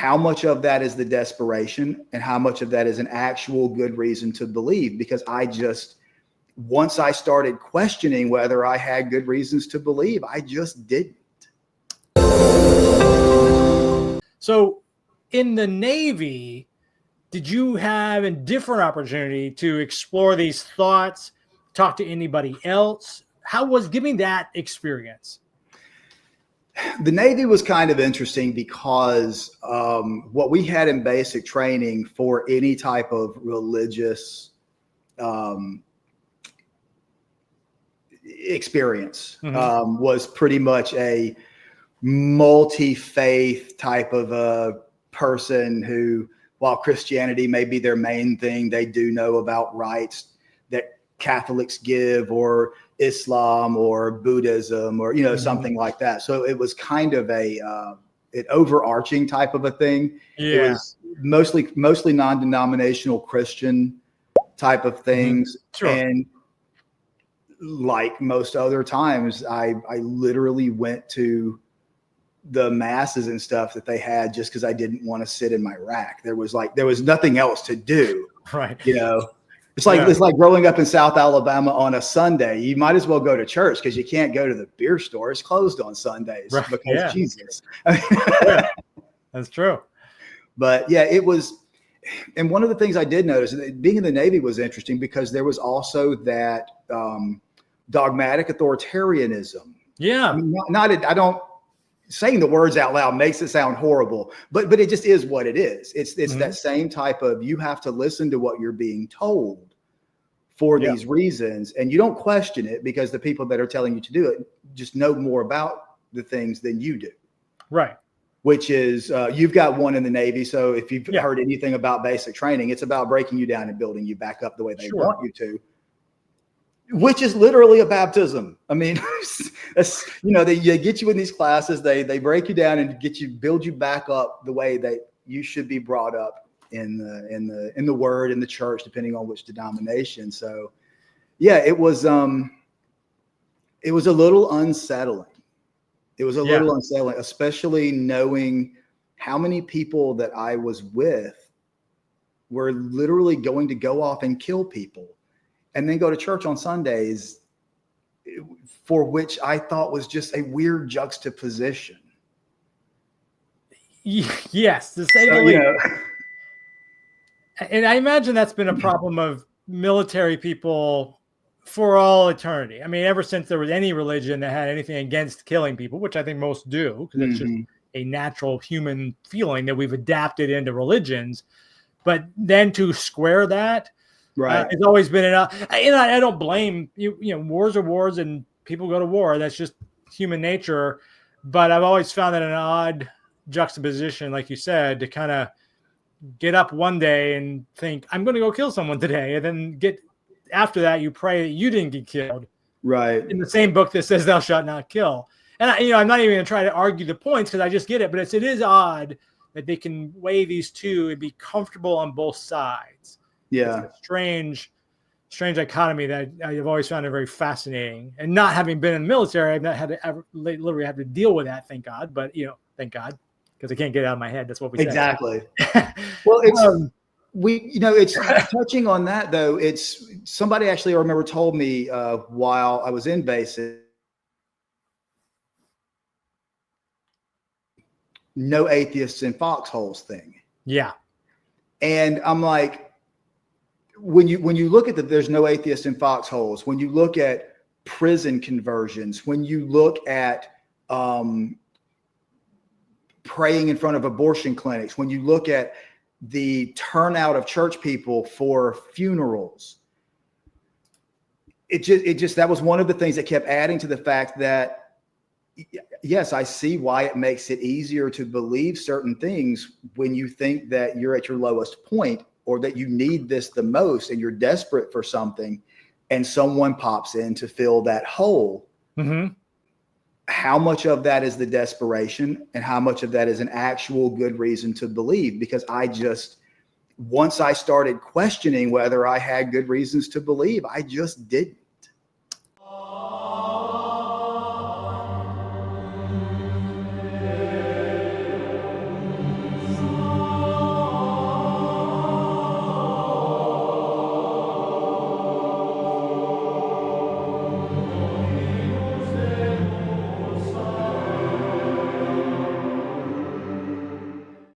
how much of that is the desperation and how much of that is an actual good reason to believe? Because once I started questioning whether I had good reasons to believe, I just didn't. So in the Navy, did you have a different opportunity to explore these thoughts, talk to anybody else? Give me that experience. The Navy was kind of interesting because what we had in basic training for any type of religious experience was pretty much a multi-faith type of a person who, while Christianity may be their main thing, they do know about rites that Catholics give, or Islam or Buddhism, or something like that. So it was kind of an overarching type of a thing. Yeah. It was mostly non-denominational Christian type of things. Sure. And like most other times, I literally went to the masses and stuff that they had just because I didn't want to sit in my rack. There was nothing else to do. Right. It's like growing up in South Alabama on a Sunday. You might as well go to church because you can't go to the beer store. It's closed on Sundays because Jesus. Yeah, that's true. But yeah, it was. And one of the things I did notice, being in the Navy was interesting because there was also that dogmatic authoritarianism. Yeah. I mean, I don't, saying the words out loud makes it sound horrible, but it just is what it is. It's that same type of, you have to listen to what you're being told for these reasons, and you don't question it because the people that are telling you to do it just know more about the things than you do. Right. Which is, you've got one in the Navy. So if you've heard anything about basic training, it's about breaking you down and building you back up the way they want you to. Which is literally a baptism. I mean, that's, they get you in these classes, they break you down and build you back up the way that you should be brought up in the word, in the church, depending on which denomination. So yeah, it was a little unsettling. It was a little unsettling, especially knowing how many people that I was with were literally going to go off and kill people and then go to church on Sundays, for which I thought was just a weird juxtaposition. Yes, to say the least. And I imagine that's been a problem of military people for all eternity. I mean, ever since there was any religion that had anything against killing people, which I think most do, because it's just a natural human feeling that we've adapted into religions. But then to square that, right, it's always been enough. I don't blame you. Wars are wars, and people go to war. That's just human nature. But I've always found that an odd juxtaposition, like you said, to kind of get up one day and think, I'm going to go kill someone today, and then after that, you pray that you didn't get killed. Right. In the same book that says thou shalt not kill. And I'm not even going to try to argue the points because I just get it. But it is odd that they can weigh these two and be comfortable on both sides. Yeah. It's a strange dichotomy that I've always found it very fascinating. And not having been in the military, I've not had to ever literally have to deal with that. Thank God. But thank God, because I can't get it out of my head. That's what we say. Exactly. Well, it's it's touching on that though. It's somebody actually I remember told me while I was in basic, no atheists in Foxholes thing. Yeah. And I'm like, when you look at there's no atheist in Foxholes, when you look at prison conversions, when you look at praying in front of abortion clinics, when you look at the turnout of church people for funerals, it just that was one of the things that kept adding to the fact that yes, I see why it makes it easier to believe certain things when you think that you're at your lowest point or that you need this the most and you're desperate for something and someone pops in to fill that hole. Mm-hmm. How much of that is the desperation and how much of that is an actual good reason to believe? Because once I started questioning whether I had good reasons to believe, I just didn't.